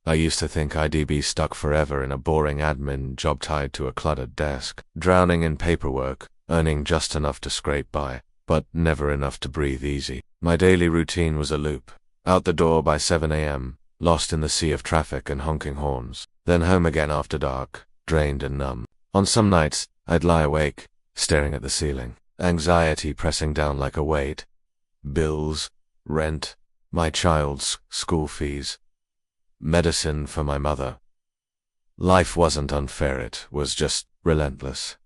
I used to think I'd be stuck forever in a boring admin job tied to a cluttered desk, drowning in paperwork, earning just enough to scrape by, but never enough to breathe easy. My daily routine was a loop. Out the door by 7 a.m., lost in the sea of traffic and honking horns, then home again after dark, drained and numb. On some nights, I'd lie awake, staring at the ceiling, anxiety pressing down like a weight. Bills, rent, my child's school fees, medicine for my mother. Life wasn't unfair, it was just relentless.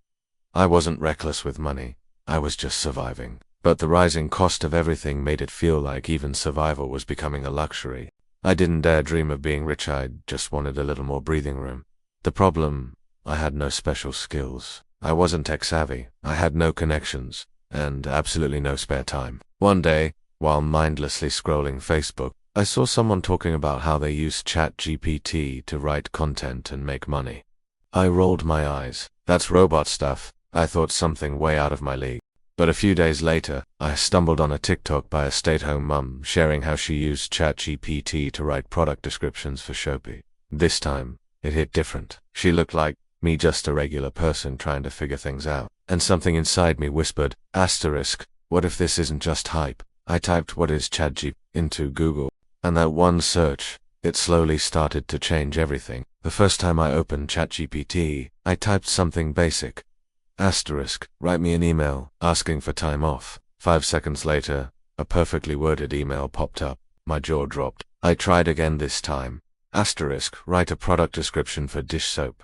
I wasn't reckless with money, I was just surviving. But the rising cost of everything made it feel like even survival was becoming a luxury. I didn't dare dream of being rich, I just wanted a little more breathing room. The problem, I had no special skills. I wasn't tech-savvy, I had no connections, and absolutely no spare time. One day, while mindlessly scrolling Facebook, I saw someone talking about how they use ChatGPT to write content and make money. I rolled my eyes. That's robot stuff. I thought, something way out of my league. But a few days later, I stumbled on a TikTok by a stay-at-home mum sharing how she used ChatGPT to write product descriptions for Shopee. This time, it hit different. She looked like me, just a regular person trying to figure things out. And something inside me whispered, asterisk, what if this isn't just hype? I typed "what is ChatGPT" into Google, and that one search, it slowly started to change everything. The first time I opened ChatGPT, I typed something basic. Asterisk, write me an email, asking for time off. 5 seconds later, a perfectly worded email popped up. My jaw dropped. I tried again this time. Asterisk, write a product description for dish soap.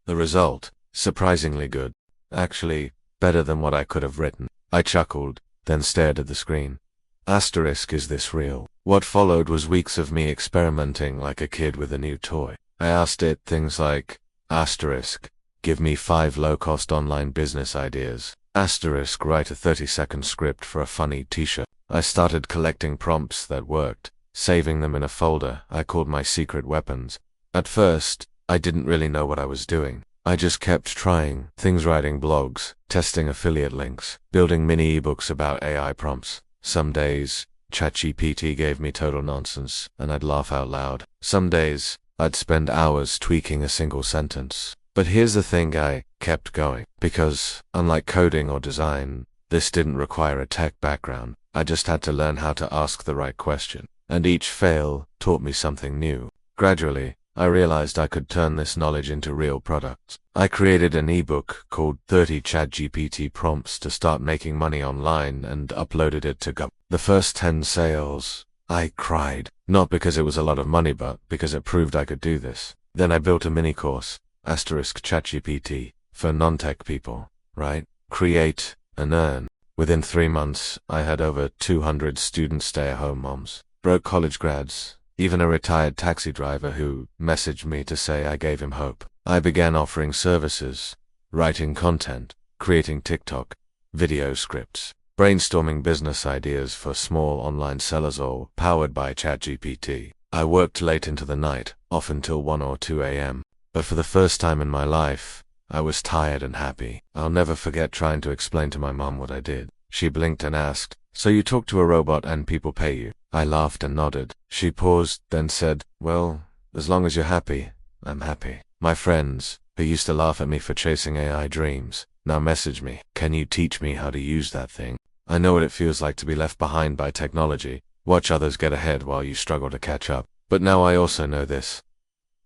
The result, surprisingly good. Actually, better than what I could have written. I chuckled, then stared at the screen. Asterisk, is this real? What followed was weeks of me experimenting like a kid with a new toy. I asked it things like, asterisk, give me 5 low-cost online business ideas. Asterisk, write a 30-second script for a funny t-shirt. I started collecting prompts that worked, saving them in a folder I called my secret weapons. At first, I didn't really know what I was doing. I just kept trying things, writing blogs, testing affiliate links, building mini ebooks about AI prompts. Some days, ChatGPT gave me total nonsense, and I'd laugh out loud. Some days, I'd spend hours tweaking a single sentence. But here's the thing, I kept going, because, unlike coding or design, this didn't require a tech background. I just had to learn how to ask the right question, and each fail taught me something new. Gradually, I realized I could turn this knowledge into real products. I created an ebook called 30 ChatGPT Prompts to Start Making Money Online and uploaded it to Gump. The first 10 sales, I cried. Not because it was a lot of money, but because it proved I could do this. Then I built a mini course, asterisk ChatGPT, for non-tech people, right? Create and earn. Within 3 months, I had over 200 student stay-at-home moms, broke college grads, even a retired taxi driver who messaged me to say I gave him hope. I began offering services, writing content, creating TikTok, video scripts, brainstorming business ideas for small online sellers, all powered by ChatGPT. I worked late into the night, often till 1 or 2 a.m. But for the first time in my life, I was tired and happy. I'll never forget trying to explain to my mom what I did. She blinked and asked, "So you talk to a robot and people pay you?" I laughed and nodded. She paused, then said, "Well, as long as you're happy, I'm happy." My friends, who used to laugh at me for chasing AI dreams, now message me, "Can you teach me how to use that thing? I know what it feels like to be left behind by technology, watch others get ahead while you struggle to catch up. But now I also know this.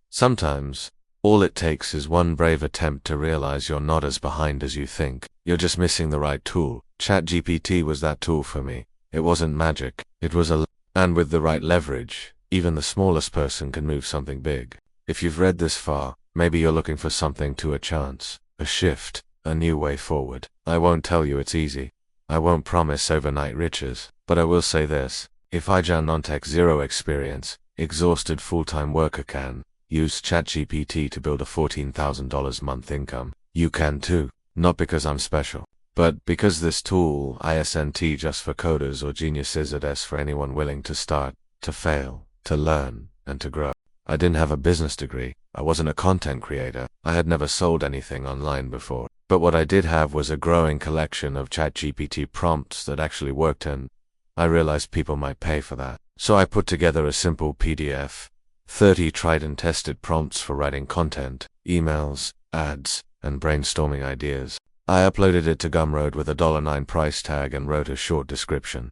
Sometimes, all it takes is one brave attempt to realize you're not as behind as you think. You're just missing the right tool. ChatGPT was that tool for me. It wasn't magic. It was and with the right leverage, even the smallest person can move something big. If you've read this far, maybe you're looking for something, to a chance, a shift, a new way forward. I won't tell you it's easy. I won't promise overnight riches. But I will say this. If a non-tech zero experience, exhausted full-time worker can use ChatGPT to build a $14,000 month income, you can too. Not because I'm special, but because this tool isn't just for coders or geniuses, it's for anyone willing to start, to fail, to learn, and to grow. I didn't have a business degree. I wasn't a content creator. I had never sold anything online before. But what I did have was a growing collection of ChatGPT prompts that actually worked, and I realized people might pay for that. So I put together a simple PDF, 30 tried and tested prompts for writing content, emails, ads, and brainstorming ideas. I uploaded it to Gumroad with a $9 price tag and wrote a short description.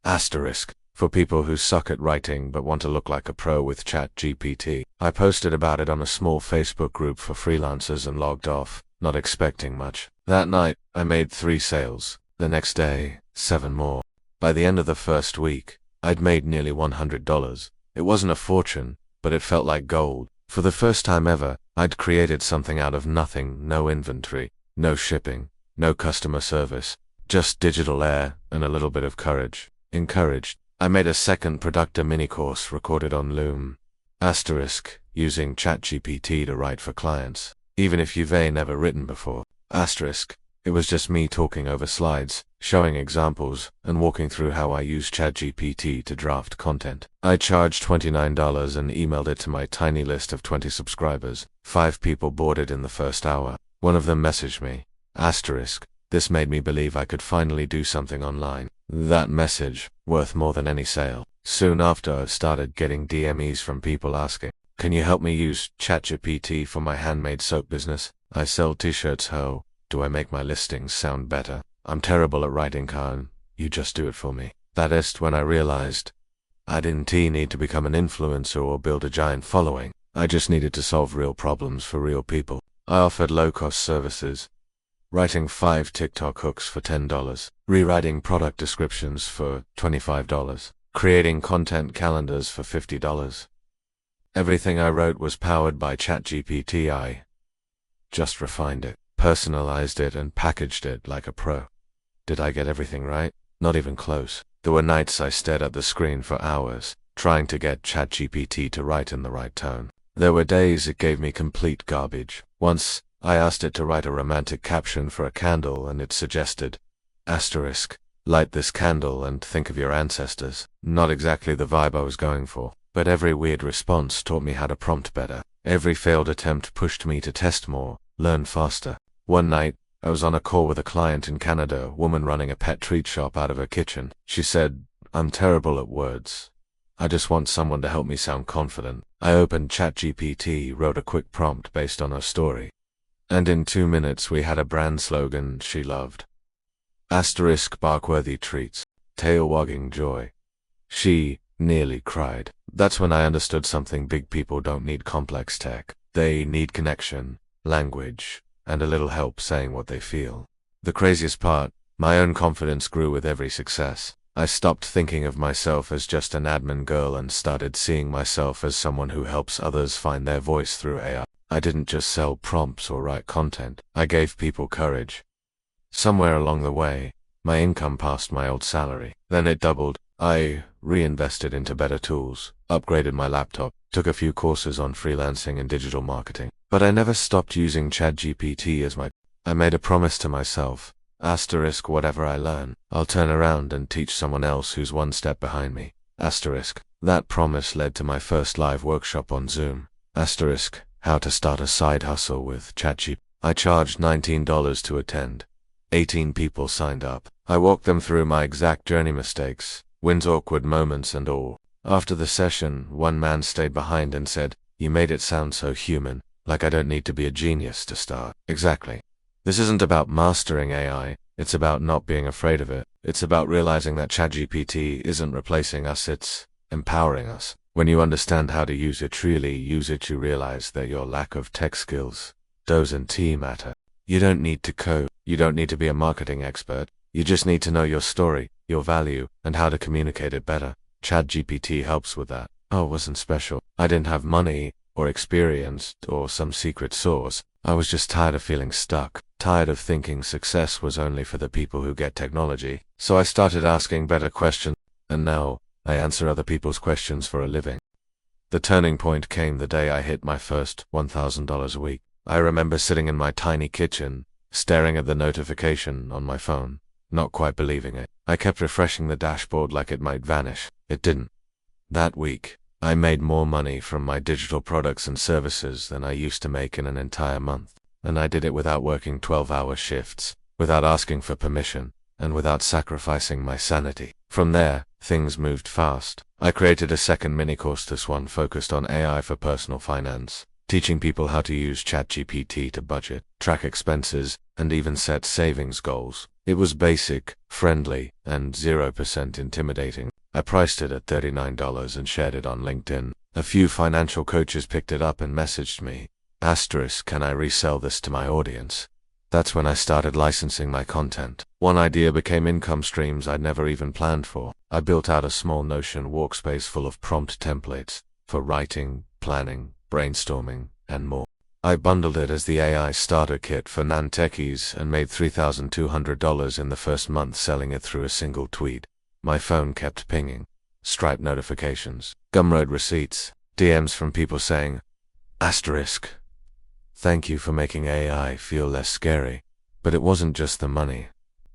Asterisk. For people who suck at writing but want to look like a pro with ChatGPT. I posted about it on a small Facebook group for freelancers and logged off, not expecting much. That night, I made 3 sales. The next day, 7 more. By the end of the first week, I'd made nearly $100. It wasn't a fortune, but it felt like gold. For the first time ever, I'd created something out of nothing, no inventory, no shipping, no customer service, just digital air and a little bit of courage. Encouraged, I made a second Productor mini-course recorded on Loom. Asterisk, using ChatGPT to write for clients, even if you've never written before. Asterisk, it was just me talking over slides, showing examples, and walking through how I use ChatGPT to draft content. I charged $29 and emailed it to my tiny list of 20 subscribers. 5 people bought it in the first hour. One of them messaged me. Asterisk, this made me believe I could finally do something online. That message, worth more than any sale. Soon after, I started getting DMs from people asking, can you help me use ChatGPT for my handmade soap business? I sell t-shirts. How do I make my listings sound better? I'm terrible at writing, Khan. You just do it for me. That is when I realized I didn't need to become an influencer or build a giant following. I just needed to solve real problems for real people. I offered low-cost services. Writing 5 TikTok hooks for $10, rewriting product descriptions for $25, creating content calendars for $50. Everything I wrote was powered by ChatGPT. I just refined it, personalized it, and packaged it like a pro. Did I get everything right? Not even close. There were nights I stared at the screen for hours, trying to get ChatGPT to write in the right tone. There were days it gave me complete garbage. Once, I asked it to write a romantic caption for a candle and it suggested, asterisk, light this candle and think of your ancestors. Not exactly the vibe I was going for, but every weird response taught me how to prompt better. Every failed attempt pushed me to test more, learn faster. One night, I was on a call with a client in Canada, a woman running a pet treat shop out of her kitchen. She said, I'm terrible at words. I just want someone to help me sound confident. I opened ChatGPT, wrote a quick prompt based on her story. And in 2 minutes we had a brand slogan she loved. Asterisk, bark-worthy treats, tail-wagging joy. She nearly cried. That's when I understood something. Big people don't need complex tech. They need connection, language, and a little help saying what they feel. The craziest part, my own confidence grew with every success. I stopped thinking of myself as just an admin girl and started seeing myself as someone who helps others find their voice through AI. I didn't just sell prompts or write content. I gave people courage. Somewhere along the way, my income passed my old salary. Then it doubled. I reinvested into better tools, upgraded my laptop, took a few courses on freelancing and digital marketing. But I never stopped using ChatGPT as I made a promise to myself. Asterisk, whatever I learn, I'll turn around and teach someone else who's one step behind me. Asterisk. That promise led to my first live workshop on Zoom. Asterisk. How to start a side hustle with ChatGPT. I charged $19 to attend. 18 people signed up. I walked them through my exact journey, mistakes, wins, awkward moments, and all. After the session, one man stayed behind and said, "You made it sound so human, like I don't need to be a genius to start." Exactly. This isn't about mastering AI, it's about not being afraid of it. It's about realizing that ChatGPT isn't replacing us, it's empowering us. When you understand how to use it, truly use it, you realize that your lack of tech skills doesn't matter. You don't need to code, you don't need to be a marketing expert, you just need to know your story, your value, and how to communicate it better. ChatGPT helps with that. Oh, it wasn't special. I didn't have money, or experience, or some secret sauce. I was just tired of feeling stuck, tired of thinking success was only for the people who get technology. So I started asking better questions, and now I answer other people's questions for a living. The turning point came the day I hit my first $1,000 a week. I remember sitting in my tiny kitchen, staring at the notification on my phone, not quite believing it. I kept refreshing the dashboard like it might vanish. It didn't. That week, I made more money from my digital products and services than I used to make in an entire month. And I did it without working 12-hour shifts, without asking for permission, and without sacrificing my sanity. From there, things moved fast. I created a second mini course, this one focused on AI for personal finance, teaching people how to use ChatGPT to budget, track expenses, and even set savings goals. It was basic, friendly, and 0% intimidating. I priced it at $39 and shared it on LinkedIn. A few financial coaches picked it up and messaged me. Can I resell this to my audience? That's when I started licensing my content. One idea became income streams I'd never even planned for. I built out a small Notion workspace full of prompt templates for writing, planning, brainstorming, and more. I bundled it as the AI starter kit for non-techies and made $3,200 in the first month selling it through a single tweet. My phone kept pinging. Stripe notifications, Gumroad receipts, DMs from people saying, "Thank you for making AI feel less scary." But it wasn't just the money.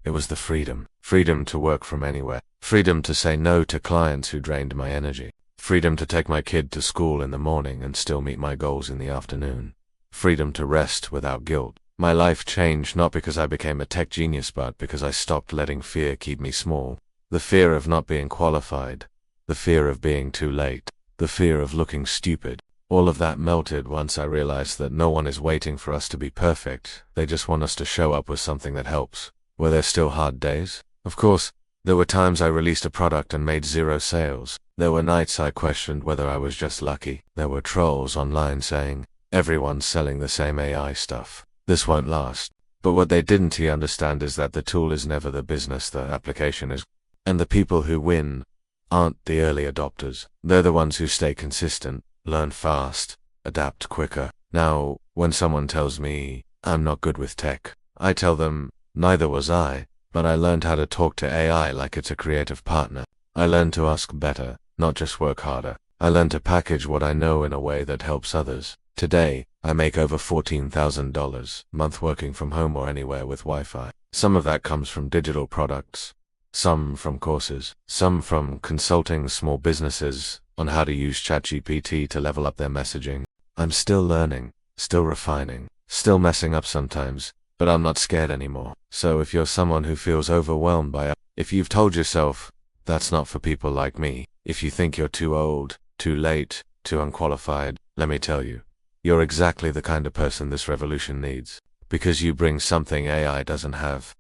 It was the freedom. Freedom to work from anywhere. Freedom to say no to clients who drained my energy. Freedom to take my kid to school in the morning and still meet my goals in the afternoon. Freedom to rest without guilt. My life changed not because I became a tech genius, but because I stopped letting fear keep me small. The fear of not being qualified. The fear of being too late. The fear of looking stupid. All of that melted once I realized that no one is waiting for us to be perfect. They just want us to show up with something that helps. Were there still hard days? Of course. There were times I released a product and made 0 sales. There were nights I questioned whether I was just lucky. There were trolls online saying, "Everyone's selling the same AI stuff. This won't last." But what they didn't understand is that the tool is never the business, the application is. And the people who win aren't the early adopters. They're the ones who stay consistent, learn fast, adapt quicker. Now, when someone tells me I'm not good with tech, I tell them, neither was I, but I learned how to talk to AI like it's a creative partner. I learned to ask better, not just work harder. I learned to package what I know in a way that helps others. Today, I make over $14,000 a month working from home or anywhere with Wi-Fi. Some of that comes from digital products, some from courses, some from consulting small businesses on how to use ChatGPT to level up their messaging. I'm still learning, still refining, still messing up sometimes, but I'm not scared anymore. So if you're someone who feels overwhelmed by it, if you've told yourself, that's not for people like me, if you think you're too old, too late, too unqualified, let me tell you, you're exactly the kind of person this revolution needs. Because you bring something AI doesn't have.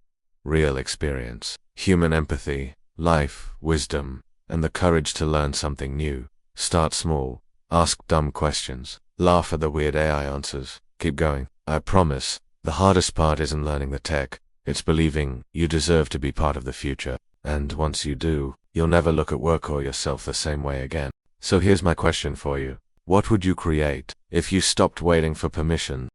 Real experience, human empathy, life, wisdom, and the courage to learn something new. Start small, ask dumb questions, laugh at the weird AI answers, keep going. I promise, the hardest part isn't learning the tech, it's believing you deserve to be part of the future. And once you do, you'll never look at work or yourself the same way again. So here's my question for you. What would you create if you stopped waiting for permission